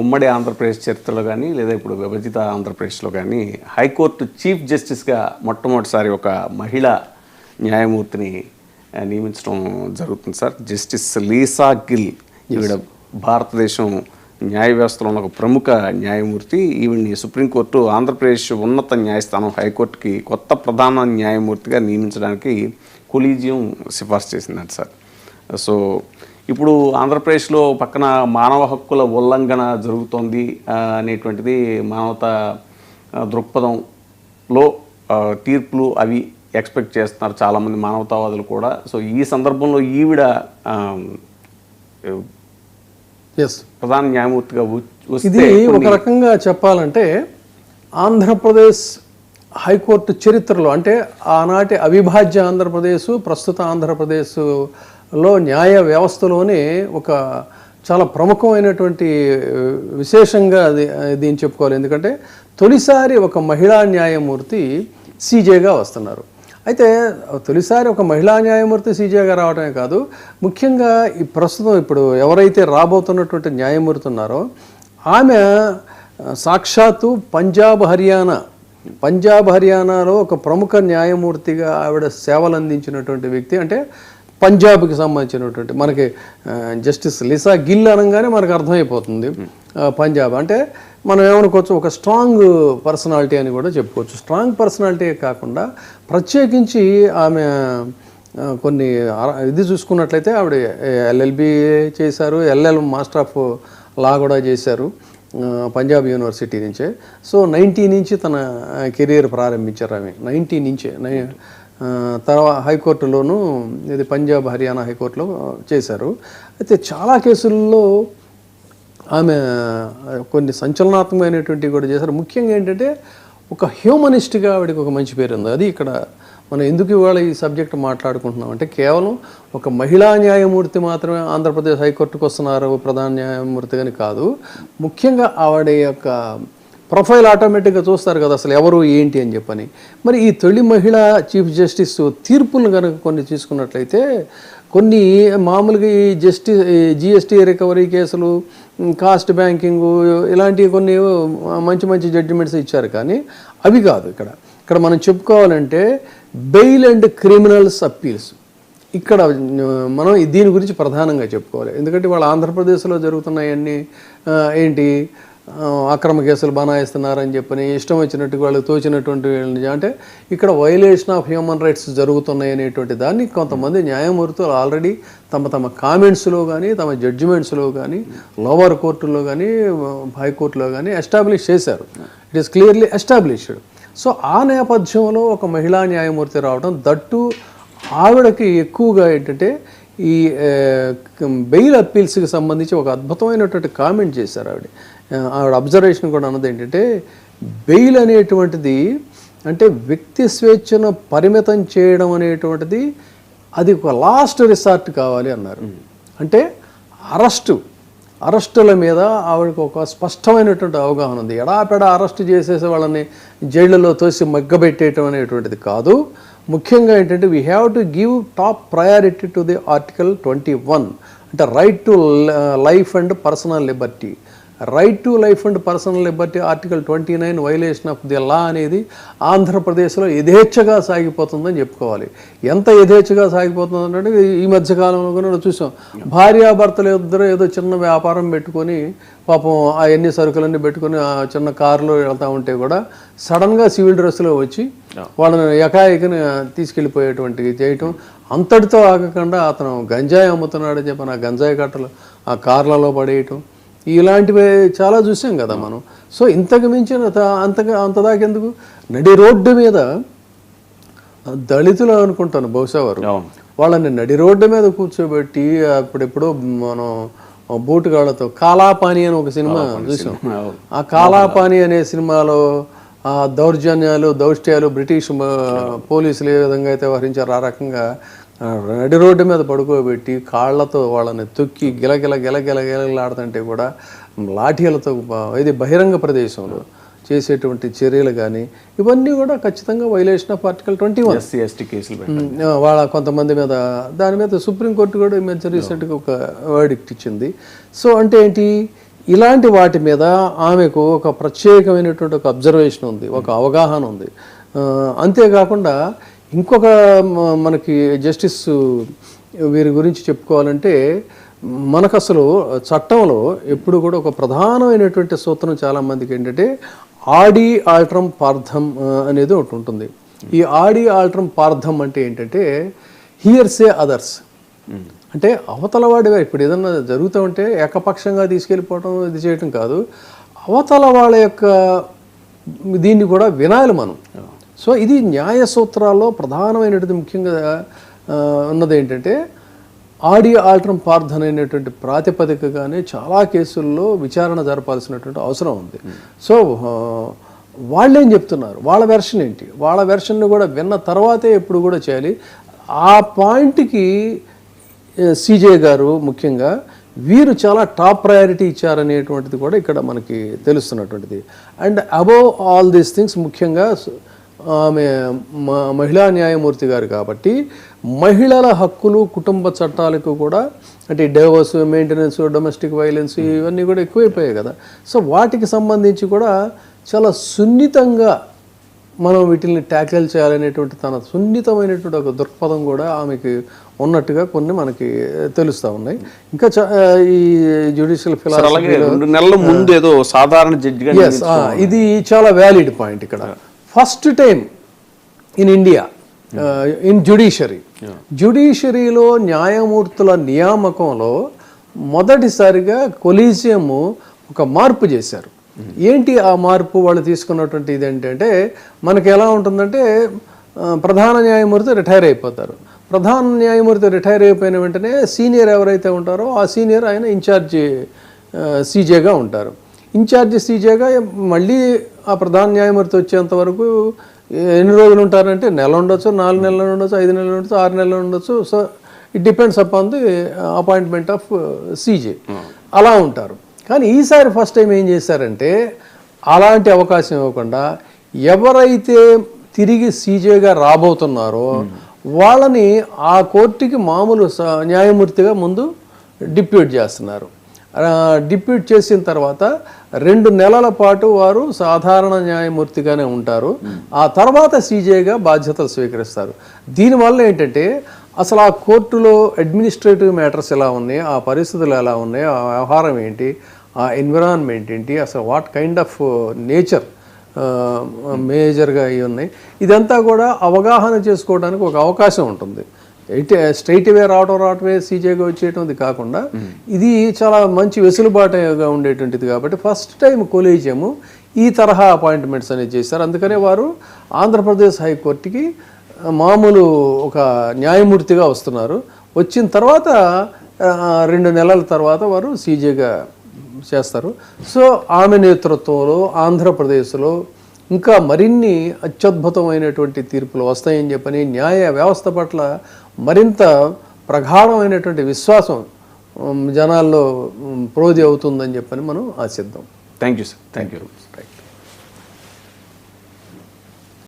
ఉమ్మడి ఆంధ్రప్రదేశ్ చరిత్రలో కానీ లేదా ఇప్పుడు విభజిత ఆంధ్రప్రదేశ్లో కానీ హైకోర్టు చీఫ్ జస్టిస్గా మొట్టమొదటిసారి ఒక మహిళా న్యాయమూర్తిని నియమించడం జరుగుతుంది సార్. Justice Lisa Gill. ఈవిడ భారతదేశం న్యాయ వ్యవస్థలో ఉన్న ఒక ప్రముఖ న్యాయమూర్తి. ఈవిడ్ని సుప్రీంకోర్టు ఆంధ్రప్రదేశ్ ఉన్నత న్యాయస్థానం హైకోర్టుకి కొత్త ప్రధాన న్యాయమూర్తిగా నియమించడానికి కొలీజియం సిఫార్సు చేసిందంట సార్. సో ఇప్పుడు ఆంధ్రప్రదేశ్లో పక్కన మానవ హక్కుల ఉల్లంఘన జరుగుతోంది అనేటువంటిది మానవతా దృక్పథంలో తీర్పులు అవి ఎక్స్పెక్ట్ చేస్తున్నారు చాలామంది మానవతావాదులు కూడా. సో ఈ సందర్భంలో ఈవిడ ప్రధాన న్యాయమూర్తిగా ఇది ఒక రకంగా చెప్పాలంటే ఆంధ్రప్రదేశ్ హైకోర్టు చరిత్రలో, అంటే ఆనాటి అవిభాజ్య ఆంధ్రప్రదేశ్ ప్రస్తుత ఆంధ్రప్రదేశ్లో న్యాయ వ్యవస్థలోనే ఒక చాలా ప్రముఖమైనటువంటి విశేషంగా దీన్ని చెప్పుకోవాలి. ఎందుకంటే తొలిసారి ఒక మహిళా న్యాయమూర్తి సీజేగా వస్తున్నారు. అయితే తొలిసారి ఒక మహిళా న్యాయమూర్తి సీజేగా రావడమే కాదు, ముఖ్యంగా ఈ ప్రస్తుతం ఇప్పుడు ఎవరైతే రాబోతున్నటువంటి న్యాయమూర్తి ఉన్నారో ఆమె సాక్షాత్తు పంజాబ్ హర్యానాలో ఒక ప్రముఖ న్యాయమూర్తిగా ఆవిడ సేవలు అందించినటువంటి వ్యక్తి. అంటే పంజాబ్కి సంబంధించినటువంటి, మనకి జస్టిస్ లీసా గిల్ అనగానే మనకు అర్థమైపోతుంది పంజాబ్ అంటే మనం ఏమనుకోవచ్చు, ఒక స్ట్రాంగ్ పర్సనాలిటీ అని కూడా చెప్పుకోవచ్చు. స్ట్రాంగ్ పర్సనాలిటీ కాకుండా ప్రత్యేకించి ఆమె కొన్ని ఇది చూసుకున్నట్లయితే ఆవిడ ఎల్ఎల్బి చేశారు, ఎల్ఎల్ మాస్టర్ ఆఫ్ లా కూడా చేశారు పంజాబ్ యూనివర్సిటీ నుంచే. సో 90 నుంచి తన కెరీర్ ప్రారంభించారు ఆమె. 90 నుంచే తర్వాత హైకోర్టులోనూ ఇది పంజాబ్ హర్యానా హైకోర్టులో చేశారు. అయితే చాలా కేసుల్లో ఆమె కొన్ని సంచలనాత్మకమైనటువంటివి కూడా చేశారు. ముఖ్యంగా ఏంటంటే ఒక హ్యూమనిస్ట్గా ఆవిడకి ఒక మంచి పేరు ఉంది. అది ఇక్కడ మనం ఎందుకు ఇవాళ ఈ సబ్జెక్ట్ మాట్లాడుకుంటున్నాం అంటే కేవలం ఒక మహిళా న్యాయమూర్తి మాత్రమే ఆంధ్రప్రదేశ్ హైకోర్టుకు వస్తున్నారు ప్రధాన న్యాయమూర్తిగాని కాదు, ముఖ్యంగా ఆవిడ యొక్క ప్రొఫైల్ ఆటోమేటిక్గా చూస్తారు కదా అసలు ఎవరు ఏంటి అని చెప్పని. మరి ఈ తొలి మహిళా చీఫ్ జస్టిస్ తీర్పులు కనుక కొన్ని తీసుకున్నట్లయితే కొన్ని మామూలుగా ఈ జిఎస్టీ రికవరీ కేసులు, కాస్ట్ బ్యాంకింగు ఇలాంటివి కొన్ని మంచి మంచి జడ్జిమెంట్స్ ఇచ్చారు. కానీ అవి కాదు ఇక్కడ మనం చెప్పుకోవాలంటే బెయిల్ అండ్ క్రిమినల్స్ అప్పీల్స్. ఇక్కడ మనం దీని గురించి ప్రధానంగా చెప్పుకోవాలి. ఎందుకంటే వాళ్ళ ఆంధ్రప్రదేశ్లో జరుగుతున్నాయన్నీ ఏంటి అక్రమ కేసులు బనాయిస్తున్నారని చెప్పని ఇష్టం వచ్చినట్టు వాళ్ళు తోచినటువంటి అంటే ఇక్కడ వైలేషన్ ఆఫ్ హ్యూమన్ రైట్స్ జరుగుతున్నాయి అనేటువంటి దాన్ని కొంతమంది న్యాయమూర్తులు ఆల్రెడీ తమ కామెంట్స్లో కానీ తమ జడ్జిమెంట్స్లో కానీ లోవర్ కోర్టులో కానీ హైకోర్టులో కానీ ఎస్టాబ్లిష్ చేశారు. It is clearly established. So ఆ నేపథ్యంలో ఒక మహిళా న్యాయమూర్తి రావడం, దట్టు ఆవిడకి ఎక్కువగా ఏంటంటే ఈ బెయిల్ అప్పీల్స్కి సంబంధించి ఒక అద్భుతమైనటువంటి కామెంట్ చేశారు ఆవిడ అబ్జర్వేషన్ కూడా అన్నది ఏంటంటే బెయిల్ అనేటువంటిది అంటే వ్యక్తి స్వేచ్ఛను పరిమితం చేయడం అనేటువంటిది అది ఒక లాస్ట్ రిసార్ట్ కావాలి అన్నారు. అంటే అరెస్టుల మీద ఆవిడకు ఒక స్పష్టమైనటువంటి అవగాహన ఉంది. ఎడాపెడా అరెస్ట్ చేసేసి వాళ్ళని జైళ్ళలో తోసి మగ్గబెట్టేయటం అనేటువంటిది కాదు. ముఖ్యంగా ఏంటంటే we have to give top priority to the article 21 అంటే right to life and personal Liberty. Right to life and personal Liberty article 29 violation of the law అనేది ఆంధ్రప్రదేశ్లో యథేచ్ఛగా సాగిపోతుందని చెప్పుకోవాలి. ఎంత యథేచ్ఛగా సాగిపోతుందంటే ఈ మధ్యకాలంలో కూడా చూసాం, భార్యాభర్తలు ఇద్దరు ఏదో చిన్న వ్యాపారం పెట్టుకొని పాపం ఆ ఎన్ని సరుకులన్నీ పెట్టుకొని ఆ చిన్న కారులో వెళ్తూ ఉంటే కూడా సడన్గా సివిల్ డ్రెస్లో వచ్చి వాళ్ళని ఎకాయికని తీసుకెళ్ళిపోయేటువంటివి చేయటం. అంతటితో ఆగకుండా అతను గంజాయి అమ్ముతున్నాడని చెప్పి ఆ గంజాయి కట్టలు ఆ కార్లలో పడేయటం, ఇలాంటివి చాలా చూసాం కదా మనం. సో ఇంతకు మించిన అంతదాకెందుకు నడి రోడ్డు మీద దళితులు అనుకుంటాను బహుశా వారు, వాళ్ళని నడి రోడ్డు మీద కూర్చోబెట్టి అప్పుడెప్పుడు మనం బూటుగాళ్లతో కాలాపాని అని ఒక సినిమా చూసాం. ఆ కాలాపాని అనే సినిమాలో ఆ దౌర్జన్యాలు దౌష్ట్యాలు బ్రిటిష్ పోలీసులు ఏ విధంగా అయితే వ్యవహరించారు ఆ రకంగా నడి రోడ్డు మీద పడుకోబెట్టి కాళ్లతో వాళ్ళని తొక్కి గిలగిలాడుతుంటే కూడా లాఠీలతో ఇది బహిరంగ ప్రదేశంలో చేసేటువంటి చర్యలు కానీ ఇవన్నీ కూడా ఖచ్చితంగా వైలేషన్ ఆఫ్ ఆర్టికల్ 21 కేసులు వాళ్ళ కొంతమంది మీద దాని మీద సుప్రీంకోర్టు కూడా ఈ మధ్య రీసెంట్గా ఒక వర్డిక్ట్ ఇచ్చింది. సో అంటే ఏంటి ఇలాంటి వాటి మీద ఆమెకు ఒక ప్రత్యేకమైనటువంటి ఒక అబ్జర్వేషన్ ఉంది, ఒక అవగాహన ఉంది. అంతేకాకుండా ఇంకొక మనకి జస్టిస్ వీరి గురించి చెప్పుకోవాలంటే, మనకు అసలు చట్టంలో ఎప్పుడు కూడా ఒక ప్రధానమైనటువంటి సూత్రం చాలామందికి ఏంటంటే ఆడి ఆల్ట్రం పార్థం అనేది ఒకటి ఉంటుంది. ఈ ఆడి ఆల్ట్రం పార్థం అంటే ఏంటంటే హియర్సే అదర్స్, అంటే అవతల వాడి ఇప్పుడు ఏదన్నా జరుగుతూ ఉంటే ఏకపక్షంగా తీసుకెళ్ళిపోవడం ఇది చేయటం కాదు, అవతల వాళ్ళ యొక్క దీన్ని కూడా వినాలి మనం. సో ఇది న్యాయ సూత్రాల్లో ప్రధానమైనటువంటి ముఖ్యంగా ఉన్నది ఏంటంటే ఆడి ఆల్ట్రం పార్థం అనేటువంటి ప్రాతిపదికగానే చాలా కేసుల్లో విచారణ జరపాల్సినటువంటి అవసరం ఉంది. సో వాళ్ళు ఏం చెప్తున్నారు, వాళ్ళ వెర్షన్ ఏంటి, వాళ్ళ వెర్షన్ను కూడా విన్న తర్వాతే ఎప్పుడు కూడా చేయాలి. ఆ పాయింట్కి సిజే గారు ముఖ్యంగా వీరు చాలా టాప్ ప్రయారిటీ ఇచ్చారనేటువంటిది కూడా ఇక్కడ మనకి తెలుస్తున్నటువంటిది. And above all these things ముఖ్యంగా ఆమె మహిళా న్యాయమూర్తి గారు కాబట్టి మహిళల హక్కులు, కుటుంబ చట్టాలకు కూడా, అంటే డైవోర్స్, మెయింటెనెన్స్, డొమెస్టిక్ వైలెన్స్ ఇవన్నీ కూడా ఎక్కువైపోయాయి కదా. సో వాటికి సంబంధించి కూడా చాలా సున్నితంగా మనం వీటిని ట్యాకిల్ చేయాలనేటువంటి తన సున్నితమైనటువంటి ఒక దృక్పథం కూడా ఆమెకి ఉన్నట్టుగా కొన్ని మనకి తెలుస్తూ ఉన్నాయి. ఇంకా ఈ జ్యుడిషియల్ ఫిలాసఫీ 2 నెలల ముందు ఏదో సాధారణ జడ్జిగా ఇది చాలా వ్యాలిడ్ పాయింట్. ఇక్కడ first time in India in జ్యుడిషియరీలో న్యాయమూర్తుల నియామకంలో మొదటిసారిగా కొలీజియము ఒక మార్పు చేశారు. ఏంటి ఆ మార్పు వాళ్ళు తీసుకున్నటువంటి ఇది ఏంటంటే, మనకి ఎలా ఉంటుందంటే ప్రధాన న్యాయమూర్తి రిటైర్ అయిపోతారు. ప్రధాన న్యాయమూర్తి రిటైర్ అయిపోయిన వెంటనే సీనియర్ ఎవరైతే ఉంటారో ఆ సీనియర్ ఆయన ఇన్ఛార్జి సీజేగా ఉంటారు. ఇన్ఛార్జి సీజేగా మళ్ళీ ఆ ప్రధాన న్యాయమూర్తి వచ్చేంత వరకు ఎన్ని రోజులు ఉంటారంటే నెల ఉండొచ్చు, 4 నెలలు ఉండొచ్చు, 5 నెలలు ఉండొచ్చు, 6 నెలలు ఉండొచ్చు. So it depends upon the appointment of CJ. అలా ఉంటారు. కానీ ఈసారి ఫస్ట్ టైం ఏం చేశారంటే అలాంటి అవకాశం ఇవ్వకుండా ఎవరైతే తిరిగి సీజేగా రాబోతున్నారో వాళ్ళని ఆ కోర్టుకి మామూలు న్యాయమూర్తిగా ముందు డిప్యూట్ చేస్తున్నారు. డిప్యూట్ చేసిన తర్వాత 2 నెలల పాటు వారు సాధారణ న్యాయమూర్తిగానే ఉంటారు. ఆ తర్వాత సీజేగా బాధ్యతలు స్వీకరిస్తారు. దీనివల్ల ఏంటంటే అసలు ఆ కోర్టులో అడ్మినిస్ట్రేటివ్ మ్యాటర్స్ ఎలా ఉన్నాయి, ఆ పరిస్థితులు ఎలా ఉన్నాయి, ఆ వ్యవహారం ఏంటి, ఆ ఎన్విరాన్మెంట్ ఏంటి, అసలు వాట్ కైండ్ ఆఫ్ నేచర్ మేజర్గా అవి ఉన్నాయి, ఇదంతా కూడా అవగాహన చేసుకోవడానికి ఒక అవకాశం ఉంటుంది. స్ట్రైట్ వే రావటమే సీజేగా వచ్చేటువంటిది కాకుండా ఇది చాలా మంచి వెసులుబాటుగా ఉండేటువంటిది. కాబట్టి ఫస్ట్ టైం కొలీజియము ఈ తరహా అపాయింట్మెంట్స్ అనేది చేశారు. అందుకనే వారు ఆంధ్రప్రదేశ్ హైకోర్టుకి మామూలు ఒక న్యాయమూర్తిగా వస్తున్నారు. వచ్చిన తర్వాత 2 నెలల తర్వాత వారు సీజేగా చేస్తారు. సో ఆమె నేతృత్వంలో ఆంధ్రప్రదేశ్లో ఇంకా మరిన్ని అత్యద్భుతమైనటువంటి తీర్పులు వస్తాయని చెప్పని న్యాయ వ్యవస్థ పట్ల మరింత ప్రగాఢమైనటువంటి విశ్వాసం జనాల్లో ప్రోది అవుతుందని చెప్పని మనం ఆశిద్దాం. Thank you sir. Thank you.